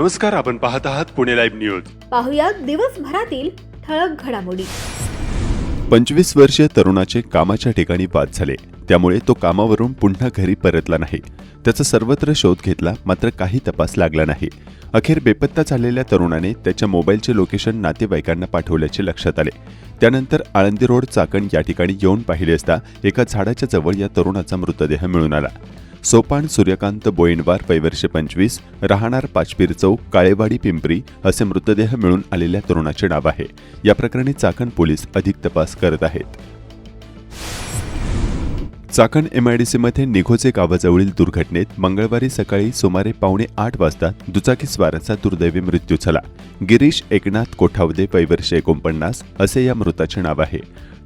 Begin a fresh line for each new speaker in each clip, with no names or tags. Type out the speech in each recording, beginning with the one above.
नमस्कार, आपण पाहत आहात पुणे लाईव्ह न्यूज.
पाहुयात दिवसभरातील ठळक घडामोडी.
25 वर्षीय तरुणाचे कामाच्या ठिकाणी वाद झाले, त्यामुळे तो कामावरून पुन्हा घरी परतला नाही. त्याचा सर्वत्र शोध घेतला, मात्र काही तपास लागला नाही. अखेर बेपत्ता झालेल्या तरुणाने त्याच्या मोबाईलचे लोकेशन नातेवाईकांना पाठवल्याचे लक्षात आले. त्यानंतर आळंदी रोड चाकण या ठिकाणी येऊन पाहिले असता एका झाडाच्या जवळ या तरुणाचा मृतदेह मिळून आला. सोपान सूर्यकांत बोईनवार वय वर्ष 25, राहणार पाचपीर चौक, काळेवाडी, पिंपरी असे मृतदेह मिळून आलेल्या तरुणाचे नाव आहे. या प्रकरणी चाकण पोलीस अधिक तपास करत आहेत. चाकण एमआयडीसीमध्ये निघोजे गावाजवळील दुर्घटनेत मंगळवारी सकाळी सुमारे 7:45 वाजता दुचाकीस्वाराचा दुर्दैवी मृत्यू झाला. गिरीश एकनाथ कोठावदे वय वर्ष 49 असे या मृताचे नाव आहे.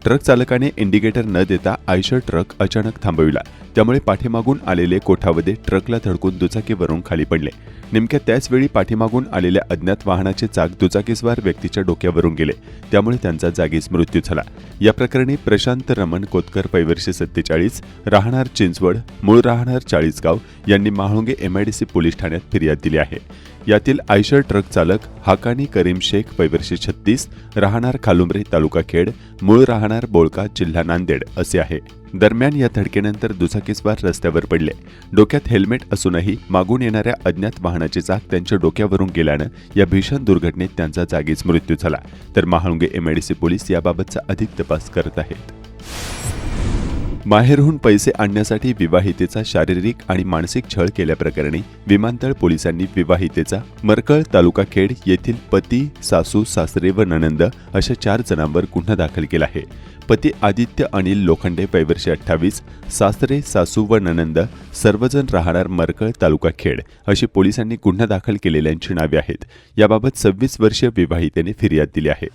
ट्रक चालकाने इंडिकेटर न देता आयशर ट्रक अचानक थांबविला, त्यामुळे पाठीमागून आलेले कोठावदे ट्रकला धडकून दुचाकीवरून खाली पडले. नेमक्या त्याच वेळी पाठीमागून आलेल्या अज्ञात वाहनाचे चाक दुचाकीस्वार व्यक्तीच्या डोक्यावरून गेले, त्यामुळे त्यांचा जागीच मृत्यू झाला. या प्रकरणी प्रशांत रमण कोतकर वय वर्ष 47, राहणार चिंचवड, मूळ राहणार चाळीसगाव यांनी म्हाळुंगे एमआयडीसी पोलीस ठाण्यात फिर्याद दिली आहे. यातील आयशर ट्रक चालक हाकानी करीम शेख वय वर्ष 36, राहणार खालुंबरे तालुका खेड, मूळ राहणार बोळका जिल्हा नांदेड असे आहे. दरम्यान या धडकेनंतर दुचाकीस्वार रस्त्यावर पडले. डोक्यात हेल्मेट असूनही मागून येणाऱ्या अज्ञात वाहनाचे चाक त्यांच्या डोक्यावरून गेल्यानं या भीषण दुर्घटनेत त्यांचा जागीच मृत्यू झाला. तर म्हाळुंगे एमआयडीसी पोलीस याबाबतचा अधिक तपास करत आहेत. माहेरहून पैसे आणण्यासाठी विवाहितेचा शारीरिक आणि मानसिक छळ केल्याप्रकरणी विमानतळ पोलिसांनी विवाहितेचा मरकळ तालुका खेड येथील पती, सासू, सासरे व नणंद अशा 4 जणांवर गुन्हा दाखल केला आहे. पती आदित्य अनिल लोखंडे वय वर्ष 28, सासरे, सासू व नणंद सर्वजण राहणार मरकळ तालुका खेड अशी पोलिसांनी गुन्हा दाखल केलेल्यांची नावे आहेत. याबाबत 26 वर्षीय विवाहितेने फिर्याद दिली आहे.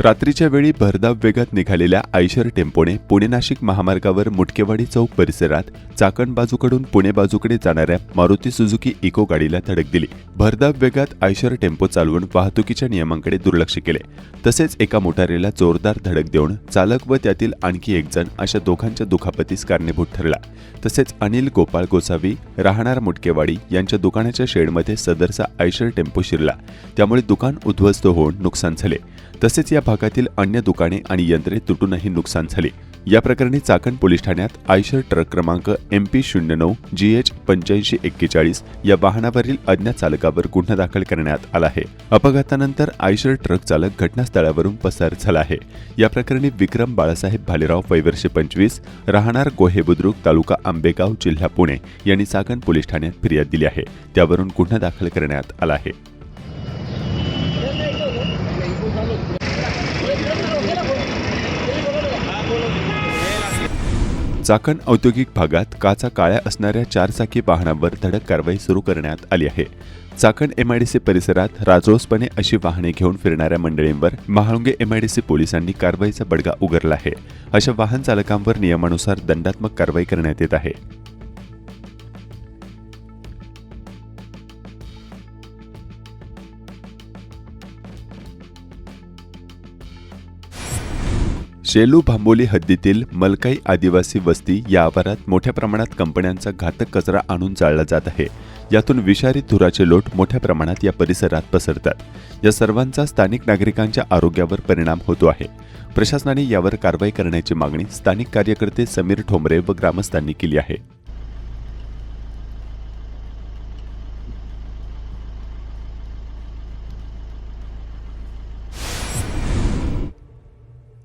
रात्रीच्या वेळी भरधाव वेगात निघालेल्या आयशर टेम्पोने पुणे नाशिक महामार्गावर मुटकेवाडी चौक परिसरात चाकण बाजूकडून पुणे बाजूकडे जाणाऱ्या मारुती सुझुकी इको गाडीला धडक दिली. भरधाव वेगात आयशर टेम्पो चालवून वाहतुकीच्या नियमांकडे दुर्लक्ष केले. तसेच एका मोटारीला जोरदार धडक देऊन चालक व त्यातील आणखी एक जण अशा दोघांच्या दुखापतीस कारणीभूत ठरला. तसेच अनिल गोपाळ गोसावी राहणार मुटकेवाडी यांच्या दुकानाच्या शेडमध्ये सदरचा आयशर टेम्पो शिरला, त्यामुळे दुकान उद्ध्वस्त होऊन नुकसान झाले. तसेच या भागातील अन्य दुकाने आणि यंत्रे तुटूनही नुकसान झाले. या प्रकरणी चाकण पोलीस ठाण्यात आयशर ट्रक क्रमांक MP09 GH 8541 या वाहनावरील अज्ञात चालकावर गुन्हा दाखल करण्यात आला आहे. अपघातानंतर आयशर ट्रक चालक घटनास्थळावरून पसार झाला आहे. या प्रकरणी विक्रम बाळासाहेब भालेराव वय वर्ष 25, राहणार गोहे बुद्रुक तालुका आंबेगाव जिल्हा पुणे यांनी चाकण पोलीस ठाण्यात फिर्याद दिली आहे. त्यावरून गुन्हा दाखल करण्यात आला आहे. चाकण औद्योगिक भागात काचा काळ्या असणाऱ्या 4चाकी वाहनांवर धडक कारवाई सुरू करण्यात आली आहे. चाकण एमआयडीसी परिसरात राजरोसपणे अशी वाहने घेऊन फिरणाऱ्या मंडळींवर म्हाळुंगे एमआयडीसी पोलिसांनी कारवाईचा बडगा उगारला आहे. अशा वाहन चालकांवर नियमानुसार दंडात्मक कारवाई करण्यात येत आहे. शेलू भांबोली हद्दीतील मलकाई आदिवासी वस्ती या आवारात मोठ्या प्रमाणात कंपन्यांचा घातक कचरा आणून जाळला जात आहे. यातून विषारी धुराचे लोट मोठ्या प्रमाणात या परिसरात पसरतात. या सर्वांचा स्थानिक नागरिकांच्या आरोग्यावर परिणाम होतो आहे. प्रशासनाने यावर कारवाई करण्याची मागणी स्थानिक कार्यकर्ते समीर ठोंबरे व ग्रामस्थांनी केली आहे.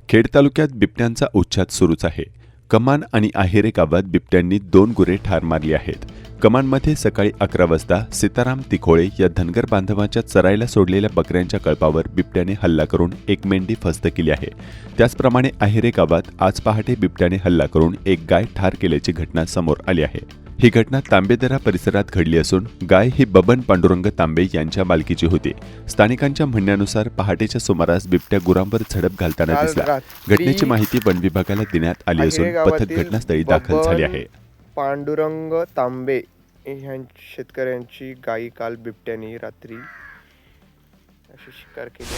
खेड तालुक्यात बिबट्यांचा उच्छाद सुरूच आहे. कमान आणि आहेरे गावात बिबट्यांनी 2 गुरे ठार मारली आहेत. कमानमध्ये सकाळी 11 वाजता सीताराम तिखोळे या धनगर बांधवांच्या चरायला सोडलेल्या बकऱ्यांच्या कळपावर बिबट्याने हल्ला करून एक मेंढी फस्त केली आहे. त्याचप्रमाणे आहेरे गावात आज पहाटे बिबट्याने हल्ला करून एक गाय ठार केल्याची घटना समोर आली आहे. ही घटना तांबेदरा परिसरात घडली असून गाय ही बबन पांडुरंग तांबे यांच्या मालकीची होती. स्थानिकांच्या म्हणण्यानुसार पहाटेच्या सुमारास बिबट्या गुरांवर झडप घालताना दिसला. घटनेची माहिती वन विभागाला देण्यात आली असून पथक घटनास्थळी दाखल झाले आहे.
पांडुरंग तांबे ह्या शेतकऱ्यांची गायी काल बिबट्याने रात्री अशी शिकार केली.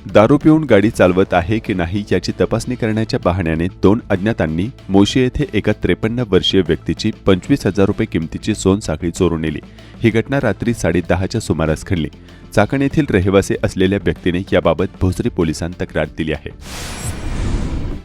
दारू पिऊन गाडी चालवत आहे की नाही याची तपासणी करण्याच्या बहाण्याने 2 अज्ञातांनी मोशी येथे एका 53 वर्षीय व्यक्तीची 25,000 रुपये किमतीची सोनसाखळी चोरून नेली. ही घटना रात्री 10:30च्या सुमारास घडली. चाकण येथील रहिवासी असलेल्या व्यक्तीने याबाबत भोसरी पोलिसांत तक्रार दिली आहे.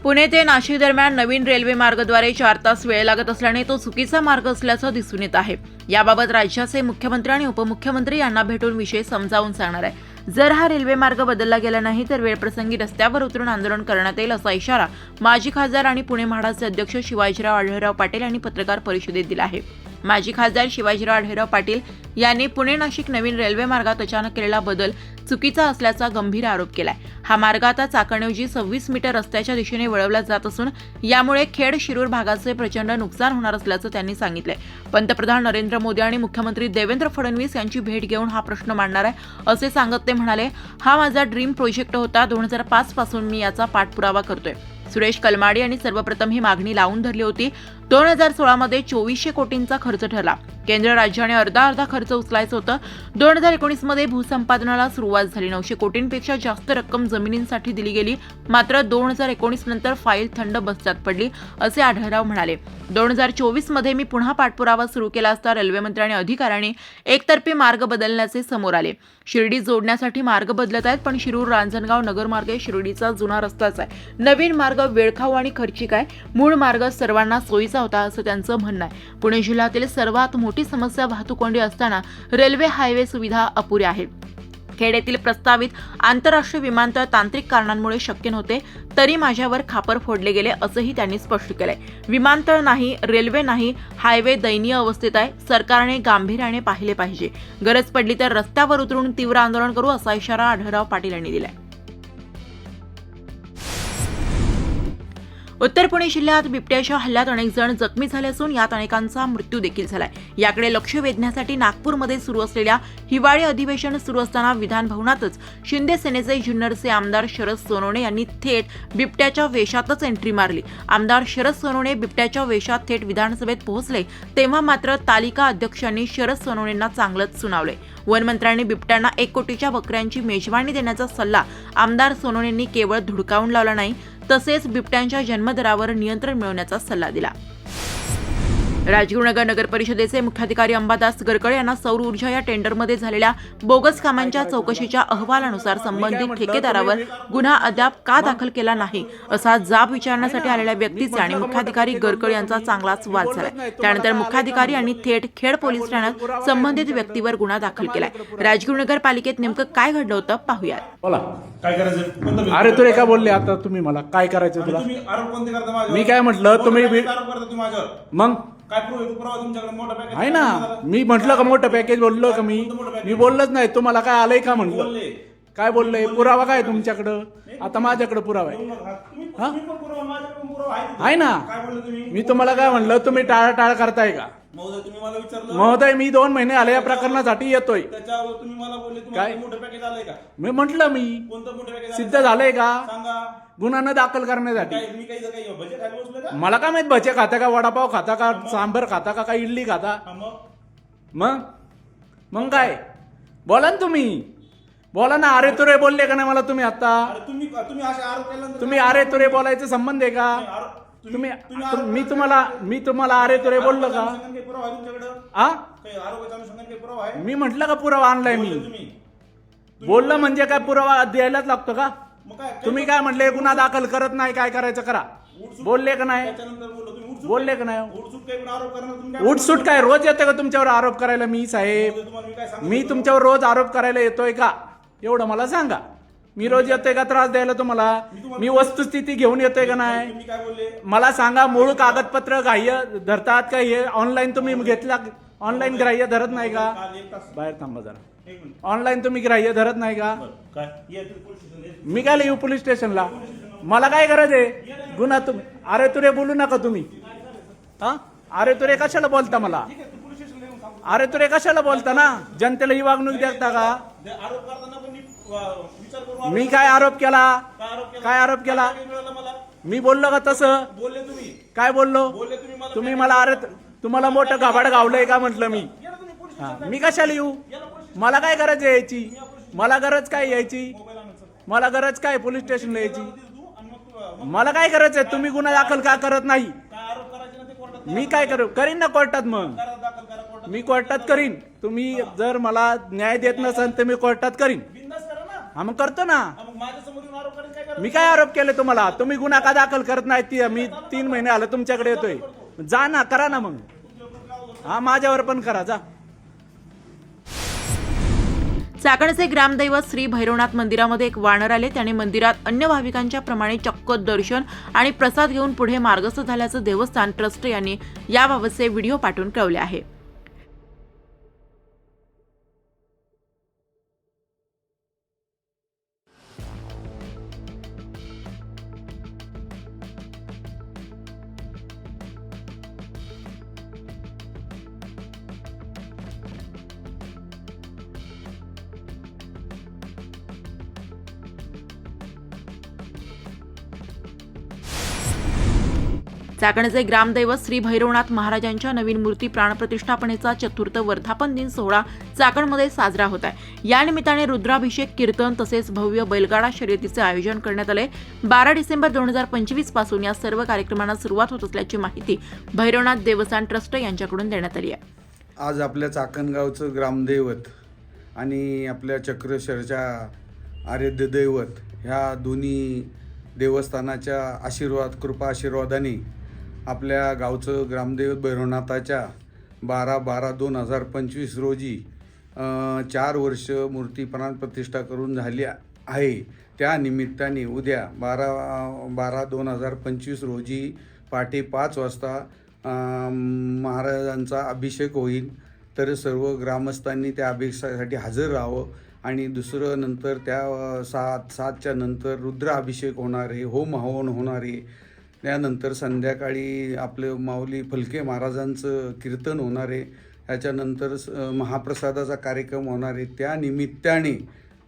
पुणे ते नाशिक दरम्यान नवीन रेल्वे मार्गाद्वारे 4 तास वेळ लागत असल्याने तो चुकीचा मार्ग असल्याचं दिसून येत आहे. याबाबत राज्याचे मुख्यमंत्री आणि उपमुख्यमंत्री यांना भेटून विषय समजावून सांगणार आहे. जर हा रेल्वे मार्ग बदलला गेला नाही तर वेळप्रसंगी रस्त्यावर उतरून आंदोलन करण्यात येईल असा इशारा माजी खासदार आणि पुणे म्हाडाचे अध्यक्ष शिवाजीराव आढळराव पाटील यांनी पत्रकार परिषदेत दिला आहे. माजी खासदार शिवाजीराव आढळराव पाटील यांनी पुणे नाशिक नवीन रेल्वे मार्गात अचानक केलेला बदल चुकीचा असल्याचा गंभीर आरोप केलाय. हा मार्ग आता चाकणऐवजी 26 मीटर रस्त्याच्या दिशेने वळवला जात असून यामुळे खेड शिरूर भागाचे प्रचंड नुकसान होणार असल्याचं त्यांनी सांगितलंय. पंतप्रधान नरेंद्र मोदी आणि मुख्यमंत्री देवेंद्र फडणवीस यांची भेट घेऊन हा प्रश्न मांडणार आहे असे सांगत ते म्हणाले, हा माझा ड्रीम प्रोजेक्ट होता. 2005 पासून मी याचा पाठपुरावा करतोय. सुरेश कलमाडी यांनी सर्वप्रथम ही मागणी लावून धरली होती. 2016 मध्ये 2400 कोटींचा खर्च ठरला. केंद्र राज्याने अर्धा खर्च उचलायचं होतं. 2019 मध्ये भूसंपादनाला सुरुवात झाली. 900 कोटींपेक्षा जास्त रक्कम जमिनींसाठी दिली गेली. मात्र 2019 नंतर फाईल थंड बस्त्यात पडली असे आढळराव म्हणाले. 2024 मध्ये मी पुन्हा पाठपुरावा सुरू केला असता रेल्वेमंत्री आणि अधिकाऱ्यांनी एकतर्फी मार्ग बदलण्याचे समोर आले. शिर्डी जोडण्यासाठी मार्ग बदलत आहेत, पण शिरूर रांजणगाव नगरमार्ग शिर्डीचा जुना रस्ताच आहे. नवीन मार्ग वेळखाऊ आणि खर्चिक आहे. मूळ मार्ग सर्वांना सोयीचा होता असं त्यांचं म्हणणं आहे. पुणे जिल्ह्यातील सर्वात मोठी समस्या वाहतूक कोंडी असताना रेल्वे हायवे सुविधा अपुऱ्या आहेत. खेड येथील प्रस्तावित आंतरराष्ट्रीय विमानतळ तांत्रिक कारणांमुळे शक्य नव्हते, तरी माझ्यावर खापर फोडले गेले असंही त्यांनी स्पष्ट केलंय. विमानतळ नाही, रेल्वे नाही, हायवे दयनीय अवस्थेत आहे. सरकारने गांभीर्याने पाहिले पाहिजे. गरज पडली तर रस्त्यावर उतरून तीव्र आंदोलन करू असा इशारा आढळराव पाटील यांनी दिलाय. उत्तर पुणे जिल्ह्यात बिबट्याच्या हल्ल्यात अनेक जण जखमी झाले असून यात अनेकांचा मृत्यू देखील झालाय. याकडे लक्ष वेधण्यासाठी नागपूरमध्ये सुरू असलेल्या हिवाळी अधिवेशन सुरू असताना विधान भवनातच शिंदे सेनेचे जुन्नरचे आमदार शरद सोनवणे यांनी थेट बिबट्याच्या वेशातच एंट्री मारली. आमदार शरद सोनवणे बिबट्याच्या वेशात थेट विधानसभेत पोहोचले तेव्हा मात्र तालिका अध्यक्षांनी शरद सोनवणेंना चांगलंच सुनावले. वनमंत्र्यांनी बिबट्यांना 1 कोटीच्या बकऱ्यांची मेजवानी देण्याचा सल्ला आमदार सोनवणेंनी केवळ धुडकावून लावला नाही, तसेच बिबट्यांच्या जन्मदरावर नियंत्रण मिळवण्याचा सल्ला दिला. राजगुरुनगर नगर परिषदेचे मुख्याधिकारी अंबादास गरकळे यांना सौर ऊर्जा या टेंडरमध्ये झालेल्या बोगस कामांच्या चौकशीच्या अहवालानुसार संबंधित ठेकेदारावर गुन्हा अद्याप का दाखल केला नाही असा जाब विचारण्यासाठी आलेल्या व्यक्तीचे आणि मुख्याधिकारी गरकळे यांचा चांगलाच वाद झालाय. त्यानंतर मुख्याधिकारी यांनी थेट खेड पोलीस ठाण्यात संबंधित व्यक्तीवर गुन्हा दाखल केलाय. राजगुरुनगर पालिकेत नेमकं काय घडलं होतं पाहूया.
बोला काय करायचं. अरे तुला का बोलले आता तुम्ही मला काय करायचं तुला. मी काय म्हटलं तुम्ही मग
काय पुरावा तुमच्याकडे मोठा पॅकेज
आहे ना. मी म्हटलं का मोठं पॅकेज बोललो का मी बोललोच नाही. तुम्हाला काय आलंय का म्हटलं. काय बोललंय. पुरावा काय तुमच्याकडं. आता माझ्याकडे पुरावा आहे. आहे ना. मी तुम्हाला काय म्हणलं तुम्ही टाळाटाळ करताय का.
तुम्ही मला विचारलं
महोदय मी 2 महिने आले या प्रकरणासाठी येतोय.
त्याच्यावर तुम्ही मला बोलले
काय
मोठं पॅकेज आलंय का.
मी म्हटलं मी
कोणतं मोठं पॅकेज
सिद्ध झालंय का
सांगा.
गुन्हा न दाखल करण्यासाठी.
मी काही बजेट खाली बसलोय का.
मला काय माहित भजे खाता का वडापाव खाता का सांबर खाता का इडली खाता. मग काय बोला ना तुम्ही. बोला ना. अरे तुरे बोलले का नाही मला तुम्ही आता.
तुम्ही असे आरोप केल्यानंतर
तुम्ही अरे तुरे बोलायचा संबंध आहे का. मी तुम्हाला अरे तुरे बोललो का.
पुरावा आहे तुमच्याकडे. काही आरोपाच्या अनुषंगाने काही पुरावा आहे.
मी म्हटलं का पुरावा आणलाय मी. बोललं म्हणजे काय पुरावा द्यायलाच लागतो का. तुम्ही काय म्हटले गुन्हा दाखल करत नाही काय करायचं करा. बोलले का नाही. बोलले का नाही. उठसूट काय रोज येते का तुमच्यावर आरोप करायला. मी साहेब मी तुमच्यावर रोज आरोप करायला येतोय का एवढं मला सांगा. मी रोज येतोय का त्रास द्यायला तुम्हाला. मी वस्तुस्थिती घेऊन येतोय का नाही मला सांगा. मूळ कागदपत्र ग्राह्य धरतात का. हे ऑनलाईन तुम्ही घेतला. ऑनलाईन ग्राह्य धरत नाही का. बाहेर थांबा जरा. ऑनलाईन तुम्ही ग्राह्य धरत नाही का. मी काय येऊ पोलीस स्टेशनला. मला काय गरज आहे गुन्हा. तुम्ही अरे तुरे बोलू नका तुम्ही. अरे तुरे कशाला बोलता मला. अरे तुरे कशाला बोलता ना. जनतेला ही वागणूक देता का. मी काय आरोप केला. काय आरोप केला. मी बोललो का तसं. काय बोललो. तुम्ही मला अरे तुम्हाला मोठं गाभाड गावलंय का म्हटलं मी. मी कशाला येऊ. मला काय गरज आहे यायची. मला गरज काय यायची. मला गरज काय पोलीस स्टेशनला यायची? मला काय करायचं आहे? तुम्ही गुन्हा दाखल का करत नाही? मी काय करीन ना कोर्टात. मग मी कोर्टात करीन. तुम्ही जर मला न्याय देत नसाल तर मी कोर्टात करीन. हा मग करतो ना. मी काय आरोप केले तुम्हाला? तुम्ही गुन्हा का दाखल करत नाही? ती मी 3 महिने आलं तुमच्याकडे येतोय. जा ना, करा ना. मग हा माझ्यावर पण करा. जा.
चाकणचे ग्रामदैवत श्री भैरवनाथ मंदिरामध्ये एक वानर आले. त्याने मंदिरात अन्य भाविकांच्या प्रमाणे चक्क दर्शन आणि प्रसाद घेऊन पुढे मार्गस्थ झाल्याचं देवस्थान ट्रस्ट यांनी याबाबतचे व्हिडिओ पाठवून कळवले आहे. चाकणचे ग्रामदैवत श्री भैरवनाथ महाराजांच्या नवीन मूर्ती प्राणप्रतिष्ठापनेचा 4th वर्धापन दिन सोहळा चाकणमध्ये साजरा होत आहे. या निमित्ताने रुद्राभिषेक, कीर्तन तसेच भव्य बैलगाडा शर्यतीचे आयोजन करण्यात आले. 12 डिसेंबर 2025 पासून या सर्व कार्यक्रमांना सुरुवात होत असल्याची माहिती भैरवनाथ देवस्थान ट्रस्ट यांच्याकडून देण्यात आली आहे.
आज आपल्या चाकणगावचं ग्रामदैवत आणि आपल्या चक्रशरच्या आराध्य दैवत ह्या दोन्ही देवस्थानाच्या कृपा आशीर्वादाने आपल्या गावचं ग्रामदैवत भैरवनाथाच्या 12/12/2025 रोजी 4 वर्ष मूर्ती प्राणप्रतिष्ठा करून झाली आहे. त्या निमित्ताने उद्या 12/12/2025 रोजी पहाटे 5 वाजता महाराजांचा अभिषेक होईल. तर सर्व ग्रामस्थांनी त्या अभिषेकासाठी हजर राहावं. आणि दुसरं नंतर त्या 7च्या नंतर रुद्राभिषेक होणार आहे, होम हवन होणार आहे. त्यानंतर संध्याकाळी आपले माऊली फलके महाराजांचं कीर्तन होणार आहे. त्याच्यानंतर महाप्रसादाचा कार्यक्रम होणार आहे. त्या निमित्ताने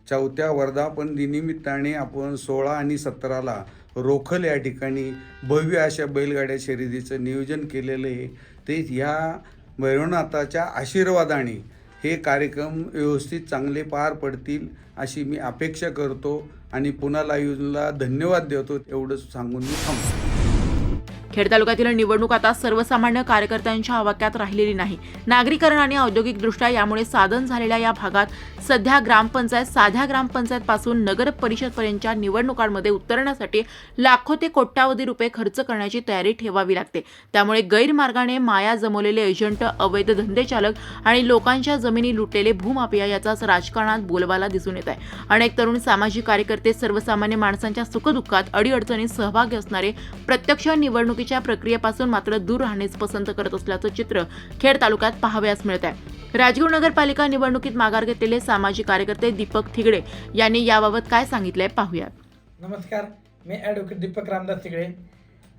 4थ्या वर्धापन दिनिमित्ताने आपण 16 आणि 17ला रोखल या ठिकाणी भव्य अशा बैलगाड्या शर्यतीचं नियोजन केलेलं आहे. ते ह्या भैरवनाथाच्या आशीर्वादाने हे कार्यक्रम व्यवस्थित चांगले पार पडतील अशी मी अपेक्षा करतो आणि पुन्हा लाईव्हला धन्यवाद देतो. एवढंच सांगून मी थांबतो.
खेड तालुक्यातील निवडणूक आता सर्वसामान्य कार्यकर्त्यांच्या आवाक्यात राहिलेली नाही. नागरीकरण आणि औद्योगिकदृष्ट्या यामुळे साधन झालेल्या या भागात सध्या साध्या ग्रामपंचायत पासून नगर परिषदपर्यंतच्या निवडणुकांमध्ये उतरण्यासाठी लाखो ते कोट्यावधी रुपये खर्च करण्याची तयारी ठेवावी लागते. त्यामुळे गैरमार्गाने माया जमवलेले एजंट, अवैध धंदेचालक आणि लोकांच्या जमिनी लुटलेले भूमाफिया याचाच राजकारणात बोलबाला दिसून येत आहे. अनेक तरुण सामाजिक कार्यकर्ते सर्वसामान्य माणसांच्या सुखदुःखात अडीअडचणीत सहभागी असणारे प्रत्यक्ष निवडणुकीच्या प्रक्रियेपासून मात्र दूर राहणेच पसंत करत असल्याचं चित्र खेड तालुक्यात पाहावयास मिळत आहे. राजगुरू नगरपालिका निवडणुकीत माघार घेतलेले सामाजिक कार्यकर्ते दीपक थिगडे यांनी याबाबत काय सांगितलंय पाहूया.
नमस्कार, मी ॲडव्होकेट दीपक रामदास थिगडे.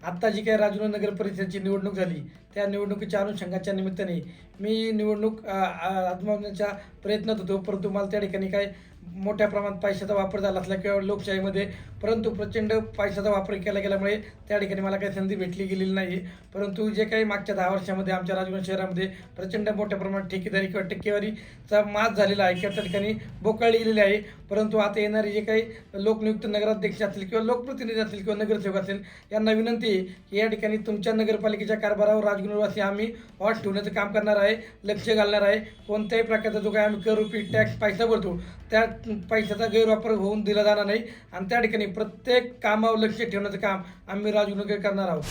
आत्ता जी काही राजगुरू नगर परिषदेची निवडणूक झाली त्या निवडणुकीच्या अनुषंगाच्या निमित्ताने मी निवडणूक आत्मवण्याच्या प्रयत्नात होतो. परंतु मला त्या ठिकाणी काय मोठ्या प्रमाणात पैशाचा वापर झाला असला किंवा लोकशाहीमध्ये परंतु प्रचंड पैशाचा वापर केला गेल्यामुळे त्या ठिकाणी मला काही संधी भेटली गेलेली नाही. परंतु जे काही मागच्या 10 वर्षामध्ये आमच्या राजगुरू शहरामध्ये प्रचंड मोठ्या प्रमाणात ठेकेदारी किंवा टक्केवारीचा माज झालेला आहे किंवा त्या ठिकाणी बोकाळली गेलेली आहे. परंतु आता येणारे जे काही लोकनियुक्त नगराध्यक्ष असतील किंवा लोकप्रतिनिधी असतील किंवा नगरसेवक असतील यांना विनंती आहे की या ठिकाणी तुमच्या नगरपालिकेच्या कारभारावर राजगुरूवासी आम्ही वाट ठेवण्याचं काम करणार आहे, लक्ष घालणार आहे. कोणत्याही प्रकारचा जो काही आम्ही कर रुपी टॅक्स पैसा भरतो त्या पैशाचा गैरवापर होऊन दिला जाणार नाही आणि त्या ठिकाणी प्रत्येक कामावर लक्ष ठेवण्याचं काम आम्ही राजगुरू करणार आहोत.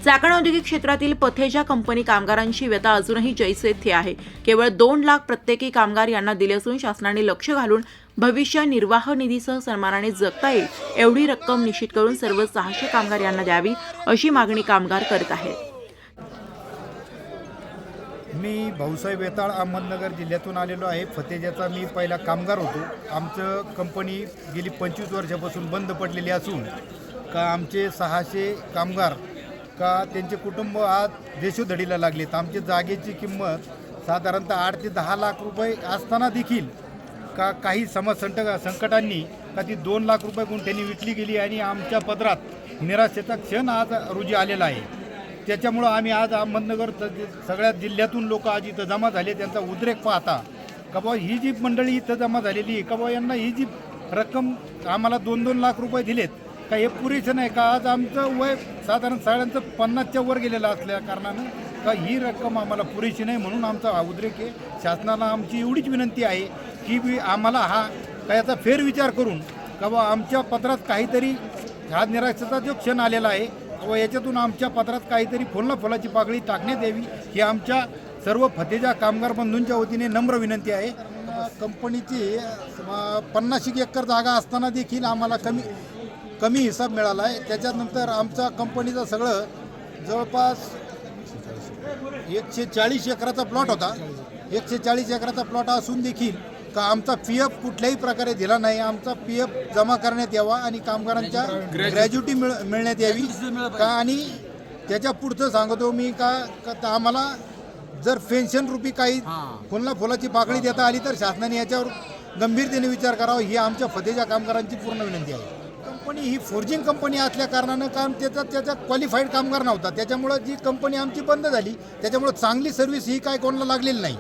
चाकण औद्योगिक क्षेत्रातील पथेजा कंपनी कामगारांची व्यथा अजूनही जैसे थे आहे. केवळ 2 लाख प्रत्येकी कामगार यांना दिले असून शासनाने लक्ष घालून भविष्य निर्वाह निधीसह सन्मानाने जगता येईल एवढी रक्कम निश्चित करून सर्व 600 कामगार यांना द्यावी अशी मागणी कामगार करत आहेत.
मी भाऊसाहेब वेताळ अहमदनगर जिल्ह्यातून आलेलो आहे. फतेजाचा मी पहिला कामगार होतो. आमचं कंपनी गेली 25 वर्षापासून बंद पडलेली असून का आमचे 600 कामगार का त्यांचे कुटुंब आज देशोधडीला लागलेत. आमच्या जागेची किंमत साधारणतः 8 ते 10 लाख रुपये असताना देखील का काही संकटांनी का ती 2 लाख रुपये गुंठ्यांनी विकली गेली आणि आमच्या पदरात निराशेचा क्षण आज रोजी आलेला आहे. त्याच्यामुळं आम्ही आज अहमदनगर सगळ्या जिल्ह्यातून लोक आज इथं जमा झाले. त्यांचा उद्रेक पाहता का बाबा ही जी मंडळी इथं जमा झालेली आहे का बाबा यांना ही जी रक्कम आम्हाला 2-2 लाख रुपये दिलेत का हे पुरेसं नाही का? आज आमचं वय साधारण सगळ्यांचं 50च्या वर गेलेलं असल्या कारणानं का ही रक्कम आम्हाला पुरेशी नाही, म्हणून आमचा हा उद्रेक आहे. शासनाला आमची एवढीच विनंती आहे की आम्हाला हा का याचा फेरविचार करून का बा आमच्या पत्रात काहीतरी हा निराशेचा जो क्षण आलेला आहे व याच्यातून आमच्या पत्रात काहीतरी फुलाची पाकळी टाकण्यात यावी ही आमच्या सर्व फतेजा कामगार बंधूंच्या वतीने नम्र विनंती आहे. कंपनीची 50 एकर जागा असताना देखील आम्हाला कमी हिसाब मिळाला आहे. त्याच्यानंतर आमचा कंपनीचा सगळं जवळपास 140 एकराचा प्लॉट होता. 140 एकराचा प्लॉट असून देखील का आमचा PF कुठल्याही प्रकारे दिला नाही. आमचा PF जमा करण्यात यावा आणि कामगारांच्या ग्रॅज्युटी मिळण्यात यावी का. आणि त्याच्या पुढचं सांगतो मी का आम्हाला जर पेन्शन रूपी काही फुलाची पाकळी देता आली तर शासनाने याच्यावर गंभीरतेने विचार करावा ही आमच्या फतेजा कामगारांची पूर्ण विनंती आहे. कंपनी ही फोर्जिंग कंपनी असल्या कारणानं काम त्याचा क्वालिफाईड कामगार नव्हता. त्याच्यामुळं जी कंपनी आमची बंद झाली त्याच्यामुळं चांगली सर्व्हिस ही काय कोणाला लागलेली नाही.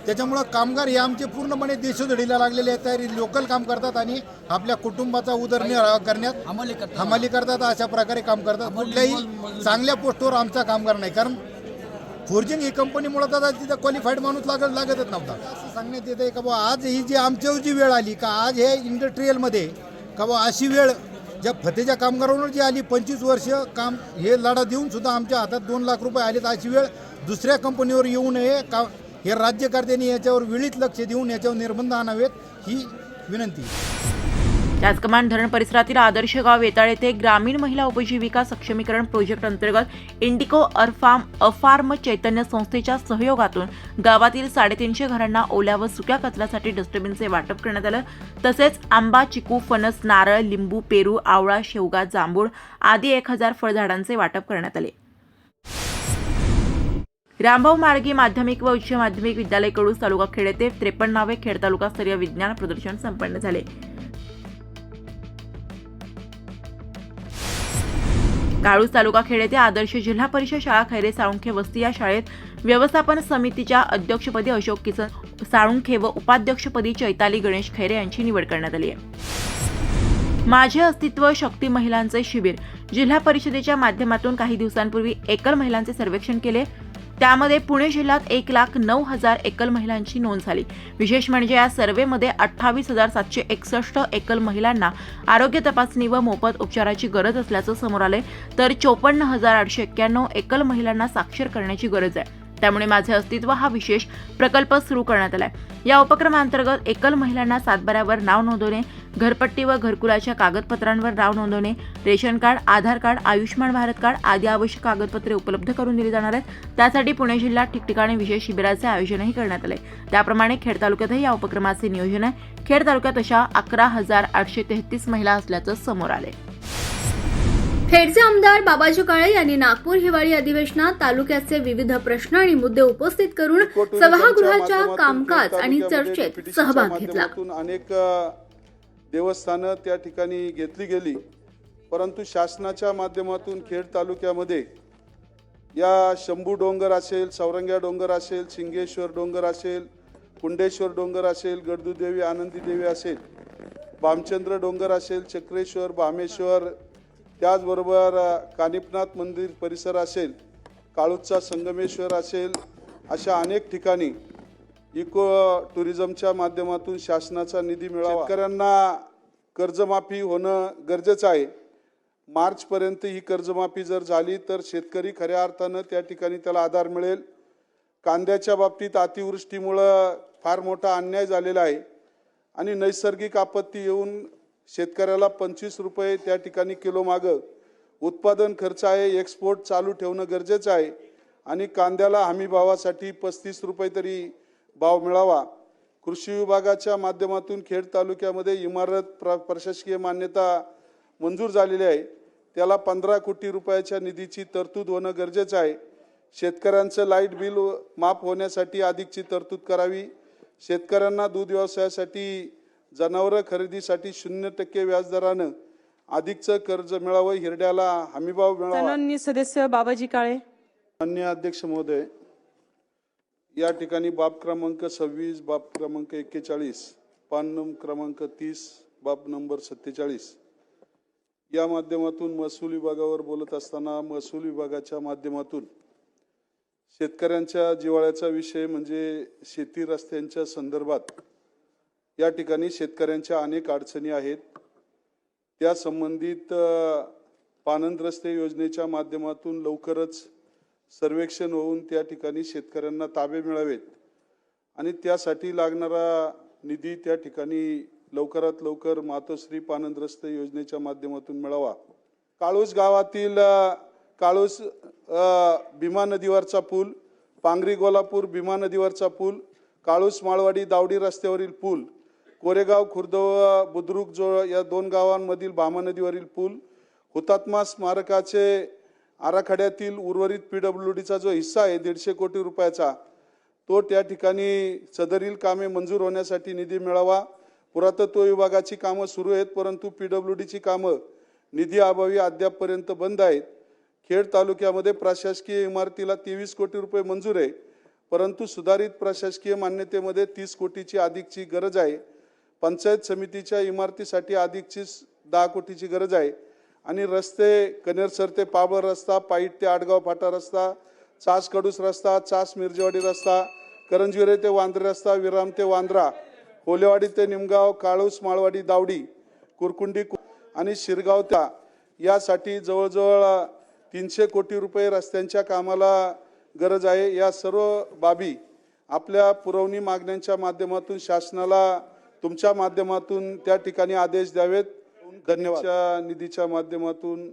त्याच्यामुळं कामगार हे आमचे पूर्णपणे देशोधडीला लागलेले आहेत. तयारी लोकल काम करतात आणि आपल्या कुटुंबाचा उदरनिर्वाह करण्यात हमाली करतात. अशा प्रकारे काम करतात. कुठल्याही चांगल्या पोस्टवर आमचा कामगार नाही, कारण फोर्जिंग ही कंपनीमुळे तर तिथं क्वालिफाईड माणूस लागतच नव्हता. असं सांगण्यात येतं का बा आज ही जी आमच्यावर जी वेळ आली का आज हे इंडस्ट्रीयलमध्ये का बा अशी वेळ ज्या फतेच्या कामगारांवर जी आली 25 वर्ष काम हे लढा देऊन सुद्धा आमच्या हातात 2 लाख रुपये आले तर अशी वेळ दुसऱ्या कंपनीवर येऊ नये का हे राज्यकर्त्यांनी याच्यावर वेळीच लक्ष देऊन याच्यावर निर्बंध आणावेत ही विनंती.
त्याचकमान धरण परिसरातील आदर्श गाव वेताळ येथे ग्रामीण महिला उपजीविका सक्षमीकरण प्रोजेक्ट अंतर्गत इंडिको अफार्म चैतन्य संस्थेच्या सहयोगातून गावातील 350 घरांना ओल्या व सुक्या कचऱ्यासाठी डस्टबिनचे वाटप करण्यात आलं. तसेच आंबा, चिकू, फणस, नारळ, लिंबू, पेरू, आवळा, शेवगा, जांभूळ आदी 1000 फळझाडांचे वाटप करण्यात आले. रामभाऊ माळगी माध्यमिक व उच्च माध्यमिक विद्यालय कडूस तालुका खेड येथे 53वे खेड तालुकास्तरीय विज्ञान प्रदर्शन संपन्न झाले. काळूस तालुका खेड येथे आदर्श जिल्हा परिषद शाळा खैरे साळुंखे वस्ती या शाळेत व्यवस्थापन समितीच्या अध्यक्षपदी अशोक किसन साळुंखे व उपाध्यक्षपदी चैताली गणेश खैरे यांची निवड करण्यात आली आहे. माझे अस्तित्व शक्ती महिलांचे शिबिर जिल्हा परिषदेच्या माध्यमातून काही दिवसांपूर्वी एकल महिलांचे सर्वेक्षण केले. त्यामध्ये पुणे जिल्ह्यात 1,09,000 एकल महिलांची नोंद झाली. विशेष म्हणजे या सर्व्हेमध्ये 28,761 एकल महिलांना आरोग्य तपासणी व मोफत उपचाराची गरज असल्याचं समोर आले, तर 54,891 एकल महिलांना साक्षर करण्याची गरज आहे. त्यामुळे माझे अस्तित्व हा विशेष प्रकल्प सुरू करण्यात आलाय. या उपक्रमांतर्गत एकल महिलांना सातबाऱ्यावर नाव नोंदवणे, घरपट्टी व घरकुलाच्या कागदपत्रांवर नाव नोंदवणे, रेशन कार्ड, आधार कार्ड, आयुष्यमान भारत कार्ड आदी आवश्यक कागदपत्रे उपलब्ध करून दिली जाणार आहेत. त्यासाठी पुणे जिल्ह्यात ठिकठिकाणी विशेष शिबिराचे आयोजनही करण्यात आले. त्याप्रमाणे खेड तालुक्यातही या उपक्रमाचे नियोजन आहे. खेड तालुक्यात अशा 11,833 महिला असल्याचं समोर आले.
खेडचे आमदार बाबाजी काळे यांनी नागपूर हिवाळी अधिवेशनात तालुक्याचे विविध प्रश्न आणि मुद्दे उपस्थित करून सभागृहाच्या कामकाज आणि चर्चेत सहभाग घेतला.
अनेक देवस्थानं त्या ठिकाणी घेतली गेली, परंतु शासनाच्या माध्यमातून खेड तालुक्यामध्ये या शंभू डोंगर असेल, सौरंग्या डोंगर असेल, सिंगेश्वर डोंगर असेल, कुंडेश्वर डोंगर असेल, गडदूदेवी आनंदी देवी असेल, भामचंद्र डोंगर असेल, चक्रेश्वर, भामेश्वर, त्याचबरोबर कानिपनाथ मंदिर परिसर असेल, काळूचा संगमेश्वर असेल, अशा अनेक ठिकाणी इको टुरिझमच्या माध्यमातून शासनाचा निधी मिळावा. शेतकऱ्यांना कर्जमाफी होणं गरजेचं आहे. मार्चपर्यंत ही कर्जमाफी जर झाली तर शेतकरी खऱ्या अर्थानं त्या ठिकाणी त्याला आधार मिळेल. कांद्याच्या बाबतीत अतिवृष्टीमुळं फार मोठा अन्याय झालेला आहे आणि नैसर्गिक आपत्ती येऊन शेतकऱ्याला 25 रुपये त्या ठिकाणी किलो मागं उत्पादन खर्च आहे. एक्सपोर्ट चालू ठेवणं गरजेचं आहे आणि कांद्याला हमी भावासाठी 35 रुपये तरी भाव मिळावा. कृषी विभागाच्या माध्यमातून खेड तालुक्यामध्ये इमारत प्रशासकीय मान्यता मंजूर झालेली आहे. त्याला 15 कोटी रुपयाच्या निधीची तरतूद होणं गरजेचं आहे. शेतकऱ्यांचं लाईट बिल माफ होण्यासाठी अधिकची तरतूद करावी. शेतकऱ्यांना दूध व्यवसायासाठी, जनावरं खरेदीसाठी 0% व्याजदरानं अधिकचं कर्ज मिळावं. हिरड्याला हमीभाव मिळावा.
माननीय सदस्य बाबाजी काळे.
माननीय अध्यक्ष महोदय, या ठिकाणी बाब क्रमांक 26, बाब क्रमांक 41, पान क्रमांक 30, बाब नंबर 47 या माध्यमातून महसूल विभागावर बोलत असताना महसूल विभागाच्या माध्यमातून शेतकऱ्यांच्या जिव्हाळ्याचा विषय म्हणजे शेती रस्त्यांच्या संदर्भात या ठिकाणी शेतकऱ्यांच्या अनेक अडचणी आहेत. त्या संबंधित पाणंद रस्ते योजनेच्या माध्यमातून लवकरच सर्वेक्षण होऊन त्या ठिकाणी शेतकऱ्यांना ताबे मिळावेत आणि त्यासाठी लागणारा निधी त्या ठिकाणी लवकरात लवकर मातोश्री पाणंद रस्ते योजनेच्या माध्यमातून मिळावा. काळूस गावातील काळूस भीमा नदीवरचा पूल, पांगरी गोलापूर भीमा नदीवरचा पूल, काळूस माळवाडी दावडी रस्त्यावरील पूल, कोरेगाव खुर्द बुद्रुक जो या 2 गावांमधील भामा नदीवरील पूल, हुतात्मा स्मारकाचे आराखड्यातील उर्वरित PWDचा जो हिस्सा आहे 150 कोटी रुपयाचा तो त्या ठिकाणी सदरील कामे मंजूर होण्यासाठी निधी मिळावा. पुरातत्व विभागाची कामं सुरू आहेत परंतु PWDची कामं निधी अभावी अद्यापपर्यंत बंद आहेत. खेड तालुक्यामध्ये प्रशासकीय इमारतीला 23 कोटी रुपये मंजूर आहे परंतु सुधारित प्रशासकीय मान्यतेमध्ये 30 कोटीची अधिकची गरज आहे. पंचायत समितीच्या इमारतीसाठी अधिकची 10 कोटीची गरज आहे आणि रस्ते कनेरसर ते पाबळ रस्ता, पाईट ते आडगाव फाटा रस्ता, चास कडूस रस्ता, चास मिरजेवाडी रस्ता, करंजविरे ते वांद्रे रस्ता, विराम ते वांद्रा, होलेवाडी ते निमगाव, काळूस माळवाडी दावडी, कुरकुंडी आणि शिरगाव त्या यासाठी जवळजवळ 300 कोटी रुपये रस्त्यांच्या कामाला गरज आहे. या सर्व बाबी आपल्या पुरवणी मागण्यांच्या माध्यमातून शासनाला तुमच्या माध्यमातून त्या ठिकाणी आदेश द्यावेत. धन्यवाद. निधीच्या माध्यमातून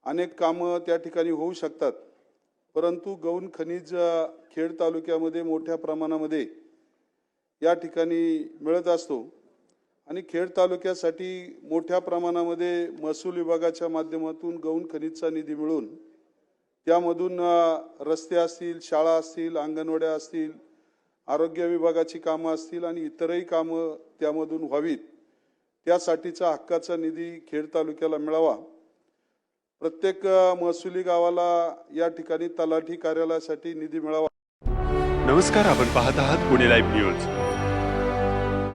अनेक कामं त्या ठिकाणी होऊ शकतात परंतु गौण खनिज खेड तालुक्यामध्ये मोठ्या प्रमाणामध्ये या ठिकाणी मिळत असतो आणि खेड तालुक्यासाठी मोठ्या प्रमाणामध्ये महसूल विभागाच्या माध्यमातून गौण खनिजचा निधी मिळून त्यामधून रस्ते असतील, शाळा असतील, अंगणवाड्या असतील, आरोग्य विभागाची कामं असतील आणि इतरही कामं त्यामधून व्हावीत त्यासाठीचा हक्काचा निधी खेड तालुक्याला मिळावा. प्रत्येक महसुली गावाला या ठिकाणी तलाठी कार्यालयासाठी निधी मिळावा.
नमस्कार, आपण पाहत आहात पुणे लाईव्ह न्यूज.